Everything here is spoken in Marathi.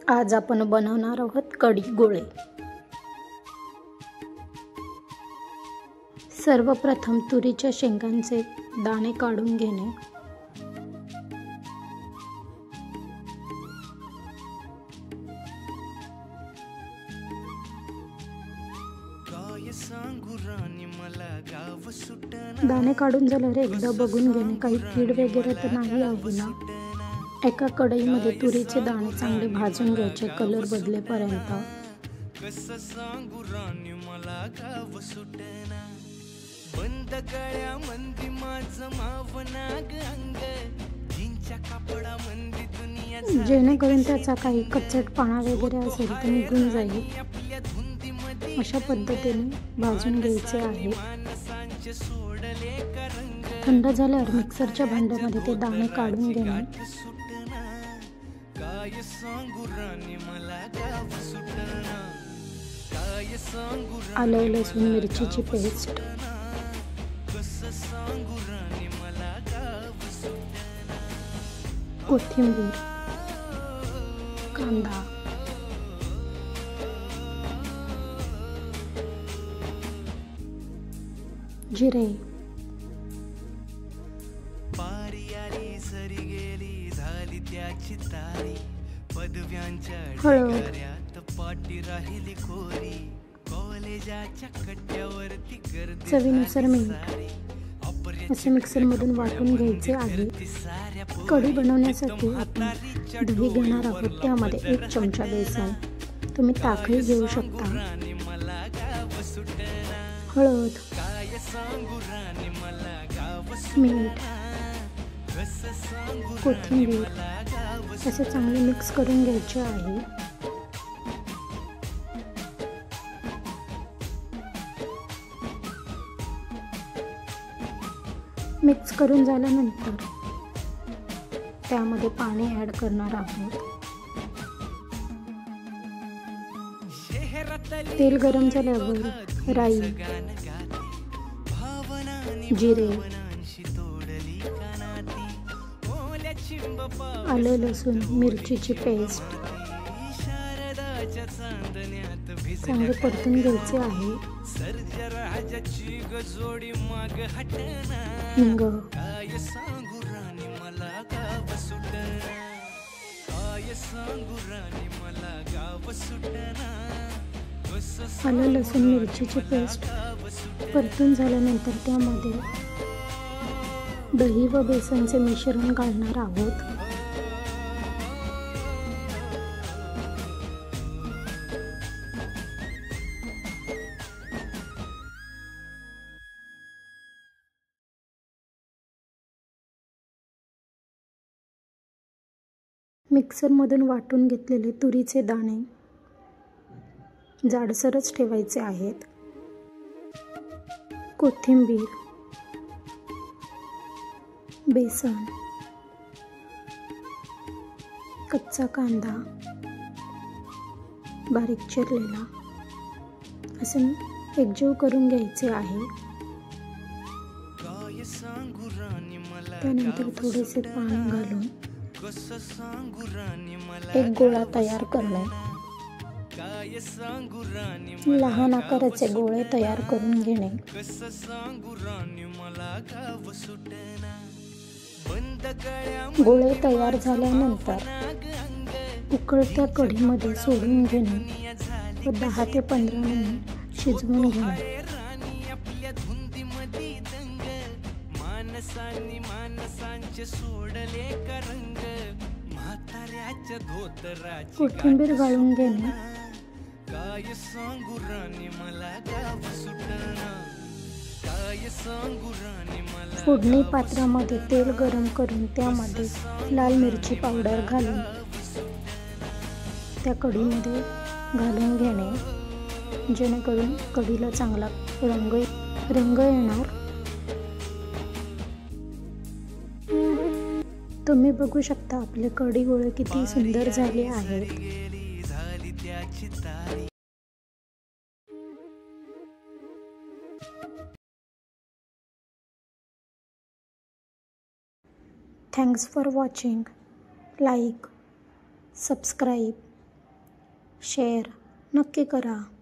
आज आपण बनवणार आहोत कढी गोळे। सर्वप्रथम तुरीच्या शेंगांचे दाणे काढून घेणे। दाणे काढून झाल्यावर एकदा बघून घेणे काही कीड वगैरे तर नाही आहे ना। एका कढईमध्ये तुरीचे दाणे चांगले भाजून घ्यायचे कलर बदलेपर्यंत। जेणेकरून त्याचा काही कच्चटपणा वगैरे असेल तर निघून जाईल। अशा पद्धतीने भाजून घ्यायचे आहे। थंड झाल्यावर मिक्सरच्या भांड्यामध्ये ते दाणे काढून घेणे। आलं लसूण मिरचीची पेस्ट, कोथिंबीर, कांदा, जिरे, हळद, चवीनुसार मीठ असे मिक्सरमधून वाटून घ्यायचे आहे। कढी बनवण्यासाठी आपण दही घेणार आहोत। त्यामध्ये 1 चमचा बेसन, तुम्ही ताकही घेऊ शकता, हळद, मीठ, कोथिंबीर असे चांगले मिक्स करून घ्यायचे आहे। मिक्स करून झाल्यानंतर त्यामध्ये पाणी ॲड करणार आहोत। तेल गरम झाल्यावर राई, जिरे, आलं लसूण मिरचीची पेस्ट चांगले परतून घ्यायचे आहे। हिंग, आलं लसूण मिरचीची पेस्ट परतून झाल्यानंतर त्यामध्ये दही व बेसनचे मिश्रण घालणार आहोत। मिक्सरमधून वाटून घेतलेले तुरीचे दाणे जाडसरच ठेवायचे आहेत। कोथिंबीर, बेसन, कच्चा कांदा बारीक चिरलेला असे एकजीव करून घ्यायचे आहे। त्यानंतर थोडेसे पाणी घालून एक गोळा तयार करणे। लहान आकाराचे गोळे तयार करून घेणे। गोळे तयार झाल्यानंतर उकळत्या कढईमध्ये सोडून घेणे व 10 ते 15 मिनिट शिजवून घेणे। कोथिंबीर घालून घेणे। फोडणी पात्रामध्ये तेल गरम करून त्यामध्ये लाल मिरची पावडर घालून त्या कढईमध्ये घालून घेणे जेणेकरून कढीला चांगला रंग येणार। तुम्ही बघू शकता आपले कढी गोळे किती सुंदर झाले आहेत। Thanks for watching. Like, subscribe share नक्की करा.